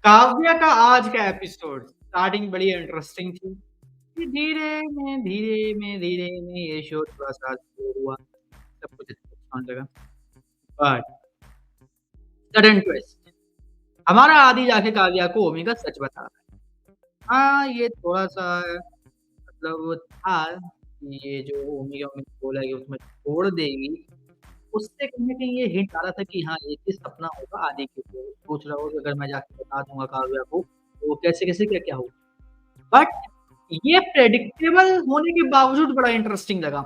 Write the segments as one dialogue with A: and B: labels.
A: काव्या का आज का एपिसोड स्टार्टिंग बड़ी इंटरेस्टिंग थी कि धीरे में ये शो थोड़ा-सा स्लो हुआ, सब कुछ अच्छा होने लगा। बट सडन ट्विस्ट हमारा आदि जाके काव्या को ओमी का सच बता रहा है। हाँ, ये थोड़ा-सा मतलब था कि ये जो ओमी ने बोला कि वो तुम्हें छोड़ देगी, उससे कहीं न कहीं ये हिंट आ रहा था कि हाँ, एक ही सपना होगा आदि के लिए। सोच रहा होगा कि अगर मैं जाके बता दूँगा काव्या को, तो कैसे-कैसे, क्या-क्या होगा। बट ये प्रेडिक्टेबल होने के बावजूद बड़ा इंटरेस्टिंग लगा।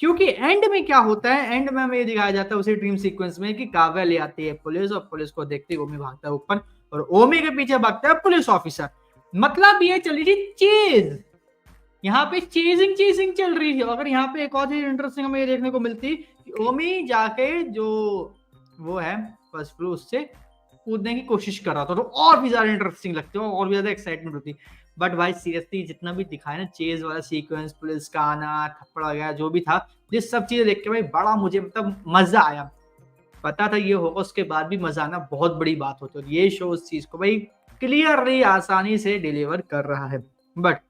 A: क्योंकि एंड में क्या होता है, एंड में हमें ये दिखाया जाता है उसी ड्रीम सीक्वेंस में कि काव्या ले आती है पुलिस और पुलिस को देखते ही ओमी भागता है ऊपर और ओमी के पीछे भागता है पुलिस ऑफिसर। मतलब ये चली थी चेज़। यहाँ पे चेज़िंग चल रही थी। अगर यहाँ पे एक और चीज़ इंटरेस्टिंग हमें ये देखने को मिलती कि ओमी जाके जो वो है फर्स्ट फ्लोर उससे कूदने की कोशिश कर रहा था, तो और भी ज़्यादा इंटरेस्टिंग लगती और भी ज़्यादा एक्साइटमेंट होती। बट भाई सीरियसली जितना भी दिखाया ना चेज़ वाला सीक्वेंस, पुलिस का आना, थप्पड़ वगैरह जो भी था, ये सब चीज़ें देख के भाई बड़ा मुझे मतलब मज़ा आया। पता था ये होगा उसके बाद भी मज़ा आना बहुत बड़ी बात होती है और ये शो उस चीज़ को भाई क्लियरली आसानी से डिलीवर कर रहा है। But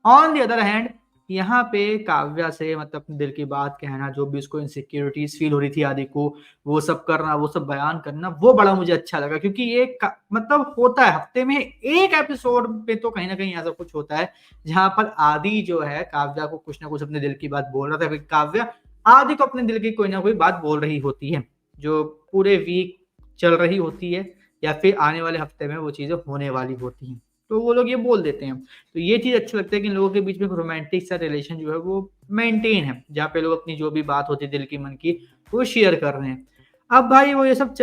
A: on the other hand यहाँ पे काव्या से मतलब अपने दिल की बात कहना, जो भी उसको इनसिक्योरिटीज़ फ़ील हो रही थी आदि को, वो सब करना, वो सब बयान करना, वो बड़ा मुझे अच्छा लगा क्योंकि ये क मतलब होता है हफ़्ते में 1 एपिसोड पे तो कहीं न कहीं ऐसा कुछ होता है, जहाँ पर आदि जो है काव्या को कुछ न कुछ अपने दिल की बात बोल रहा था, फिर काव्या आदि को अपने दिल की कोई न कोई बात बोल रही होती है। जो पूरे वीक चल रही होती है या फिर आने वाले हफ्ते में वो चीज़ें होने वाली होती हैं। तो वो लोग ये बोल देते हैं। तो ये चीज़ अच्छा लगता है कि इन लोगों के बीच में एक रोमांटिक सा रिलेशन जो है वो मेंटेन है, जहाँ पे लोग अपनी जो भी बात होती है दिल की, मन की, वो शेयर कर रहे हैं। अब भाई वो ये सब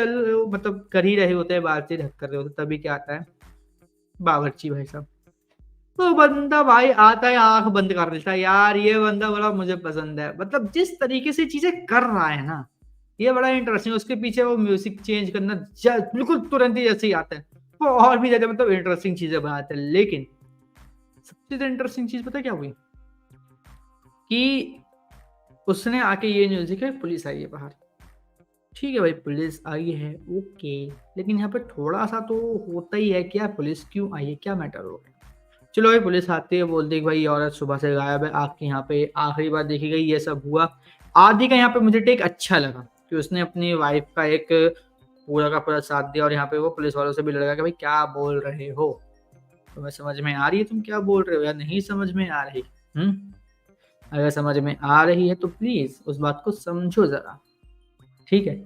A: मतलब कर ही रहे होते हैं, बातचीत कर रहे होते हैं, तभी क्या आता है बावर्ची भाई साहब। तो बंदा भाई आता है आँख बंद कर देता है, यार ये बंदा बड़ा मुझे पसंद है। मतलब जिस तरीके से चीज़ें कर रहा है ना, ये बड़ा इंटरेस्टिंग है। उसके पीछे वो म्यूज़िक चेंज करना बिल्कुल तुरंत ही जैसे ही आता है, वो और भी ज़्यादा मतलब इंटरेस्टिंग चीज़ें बनाता है। लेकिन सबसे ज़्यादा इंटरेस्टिंग चीज़ पता है क्या हुई? कि उसने आके ये न्यूज़ दिया कि पुलिस आई है बाहर। ठीक है भाई, पुलिस आई है, ओके। लेकिन यहाँ पे थोड़ा-सा तो होता ही है कि यार पुलिस क्यों आई है? क्या मैटर हो गया? चलो भाई पुलिस आती है, बोलती है कि भाई ये औरत सुबह से गायब है, आपके यहाँ पे आखिरी बार देखी गई, ये सब हुआ। आदि का यहाँ पे मुझे टेक अच्छा लगा कि उसने अपनी वाइफ़ का एक पूरा का पूरा साथ दिया और यहाँ पे वो पुलिस वालों से भी लड़ा कि भाई क्या बोल रहे हो? तुम्हें समझ में आ रही है तुम क्या बोल रहे हो या नहीं समझ में आ रही? हुँ? अगर समझ में आ रही है तो प्लीज़ उस बात को समझो ज़रा, ठीक है?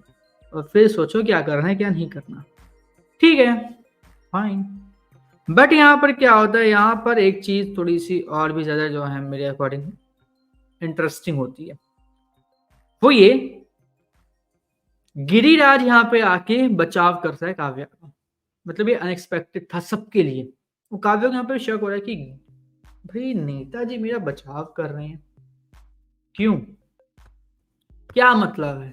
A: और फिर सोचो क्या करना है, क्या नहीं करना। ठीक है, फाइन। बट यहाँ पर क्या होता है, यहाँ पर एक चीज़ थोड़ी-सी और भी ज़्यादा जो है मेरे अकॉर्डिंग इंटरेस्टिंग होती है। वो ये, गिरिराज यहाँ पे आके बचाव करता है काव्या का। मतलब ये अनएक्सपेक्टेड था सबके लिए। वो काव्या को यहाँ पे शक हो रहा है कि भई नेताजी मेरा बचाव कर रहे हैं, क्यों? क्या मतलब है?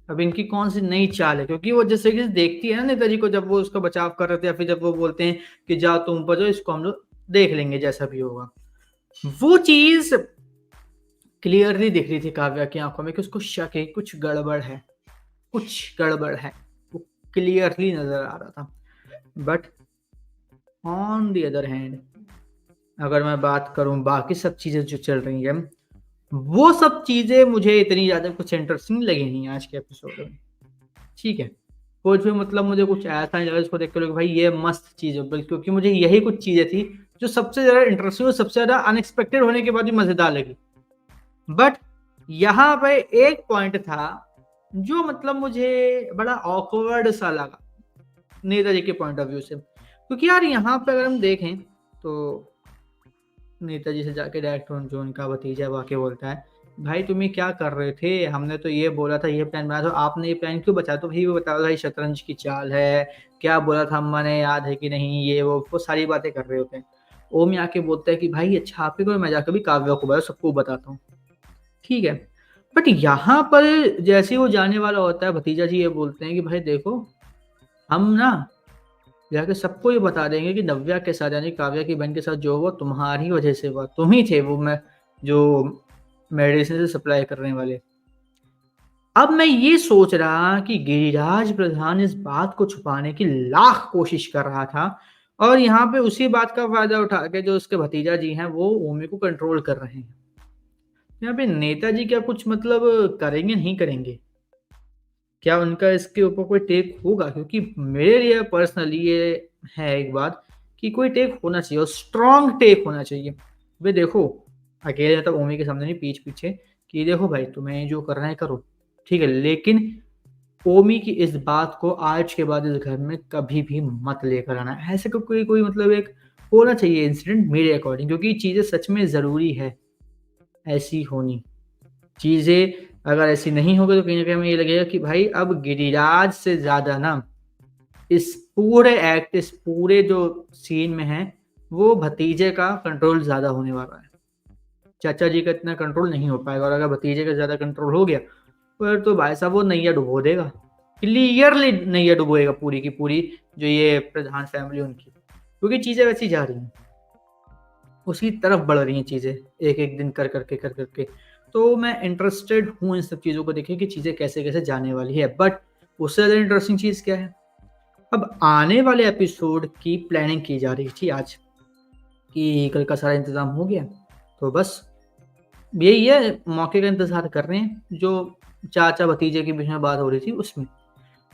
A: अब इनकी कौन-सी नई चाल है? क्योंकि वो जिस तरीके से देखती है ना नेताजी को जब वो उसका बचाव कर रहे थे या फिर जब वो बोलते हैं कि जाओ तुम ऊपर जाओ, इसको हम लोग देख लेंगे जैसा भी होगा। वो चीज़ क्लियरली दिख रही थी काव्या की आँखों में कि उसको शक है, कुछ गड़बड़ है। वो क्लियरली नज़र आ रहा था। But on the other hand अगर मैं बात करूँ बाकी सब चीज़ें जो चल रही हैं, वो सब चीज़ें मुझे इतनी ज़्यादा कुछ इंटरेस्टिंग लगी नहीं आज के एपिसोड में। ठीक है। कुछ भी मतलब मुझे कुछ ऐसा नहीं लगा जिसको देख के लगे भाई ये मस्त चीज़ है, बल्कि क्योंकि मुझे यही कुछ चीज़ें थी जो सबसे ज़्यादा इंटरेस्टिंग और सबसे ज़्यादा अनएक्सपेक्टेड होने के बाद भी मज़ेदार लगी। बट यहाँ पे एक पॉइंट था जो मतलब मुझे बड़ा ऑकवर्ड सा लगा नेताजी के पॉइंट ऑफ व्यू से। क्योंकि यार यहाँ पे अगर हम देखें तो नेताजी से जाके डायरेक्ट जो उनका भतीजा वो आके बोलता है, "भाई तुम ये क्या कर रहे थे? हमने तो ये बोला था, ये प्लान बनाया था, आपने ये प्लान क्यों बताया?" तो भाई वो बता रहा था, "ये शतरंज की चाल है, क्या बोला था अम्मा ने याद है कि नहीं?" ये वो सारी बातें कर रहे होते हैं। ओमी आके बोलता है कि, "भाई अच्छा आप ही को मैं जाकर भी काव्या को बताऊँ, सबको बताता हूँ।" ठीक है। बट यहाँ पर जैसे ही वो जाने वाला होता है, भतीजा जी ये बोलते हैं कि, "भाई देखो, हम ना जाके सबको ये बता देंगे कि नव्या के साथ यानी काव्या की बहन के साथ जो हुआ तुम्हारी वजह से हुआ। तुम ही थे वो मैं जो मेडिसिन से सप्लाई करने वाले। अब मैं ये सोच रहा कि गिरिराज प्रधान इस बात को छुपाने की लाख कोशिश कर रहा था और यहाँ पे उसी बात का फ़ायदा उठा के जो उसके भतीजा जी हैं, वो ओमी को कंट्रोल कर रहे हैं। यहाँ पे नेताजी क्या कुछ मतलब करेंगे, नहीं करेंगे? क्या उनका इसके ऊपर कोई टेक होगा? क्योंकि मेरे लिए पर्सनली ये है एक बात कि कोई टेक होना चाहिए और स्ट्रॉन्ग टेक होना चाहिए। भई देखो, अकेले मतलब ओमी के सामने नहीं, पीठ-पीछे कि देखो भाई तुम्हें जो करना है करो, ठीक है? लेकिन ओमी की इस बात को आज के बाद इस घर में कभी भी मत लेकर आना। ऐसे को कोई कोई मतलब एक होना चाहिए इंसिडेंट मेरे अकॉर्डिंग, क्योंकि चीज़ें सच में ज़रूरी है ऐसी होनी। चीज़ें अगर ऐसी नहीं होगी तो कहीं न कहीं हमें ये लगेगा कि भाई अब गिरिराज से ज़्यादा ना इस पूरे एक्ट, इस पूरे जो सीन में है, वो भतीजे का कंट्रोल ज़्यादा होने वाला है। चाचा जी का इतना कंट्रोल नहीं हो पाएगा और अगर भतीजे का ज़्यादा कंट्रोल हो गया, फिर तो भाई साहब वो नैया डुबो देगा। क्लियरली नैया डुबोएगा पूरी की पूरी जो ये प्रधान फैमिली उनकी। क्योंकि चीज़ें वैसी जा रही हैं। उसी तरफ बढ़ रही हैं चीज़ें, एक-एक दिन कर कर के। तो मैं इंटरेस्टेड हूँ इन सब चीज़ों को देखे कि चीज़ें कैसे-कैसे जाने वाली है। बट उससे ज़्यादा इंटरेस्टिंग चीज़ क्या है? अब आने वाले एपिसोड की प्लानिंग की जा रही थी आज, कि कल का सारा इंतज़ाम हो गया, तो बस यही है, मौके का इंतज़ार कर रहे हैं, जो चाचा-भतीजे के बीच में बात हो रही थी उसमें।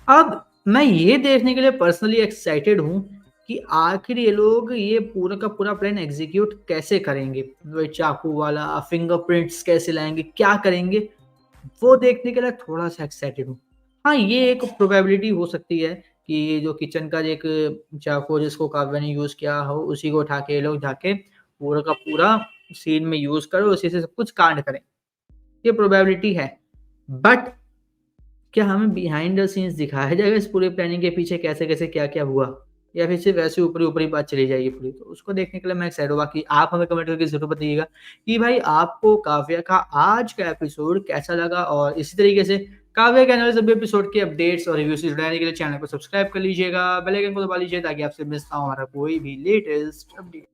A: अब मैं ये देखने के लिए पर्सनली एक्साइटेड हूँ कि आखिर ये लोग ये पूरा का पूरा प्लान एग्ज़ीक्यूट कैसे करेंगे? वही चाकू वाला, फिंगरप्रिंट्स कैसे लाएँगे, क्या करेंगे? वो देखने के लिए थोड़ा-सा एक्साइटेड हूँ। हाँ, ये एक प्रोबेबिलिटी हो सकती है कि ये जो किचन का जो एक चाकू जिसको काव्या ने यूज़ किया हो, उसी को उठा के ये लोग जाके पूरा का पूरा सीन में यूज़ करें, उसी से सब कुछ कांड करें। ये प्रोबेबिलिटी है। बट क्या हमें बिहाइंड द सीन्स दिखाया जाएगा इस पूरे प्लानिंग के पीछे कैसे-कैसे, क्या-क्या हुआ? या फिर सिर्फ़ ऐसे ऊपरी-ऊपरी बात चली जाएगी पूरी? तो उसको देखने के लिए मैं एक्साइटेड हूँ। बाकी आप हमें कमेंट करके ज़रूर बताइएगा कि भाई आपको काव्या का आज का एपिसोड कैसा लगा? और इसी तरीके से काव्या के आने वाले सभी एपिसोड के अपडेट्स और रिव्यू से जुड़े रहने के लिए चैनल को सब्सक्राइब कर लीजिएगा, बेल आइकन को दबा लीजिए ताकि आपसे मिस ना हो हमारा कोई भी लेटेस्ट अपडेट।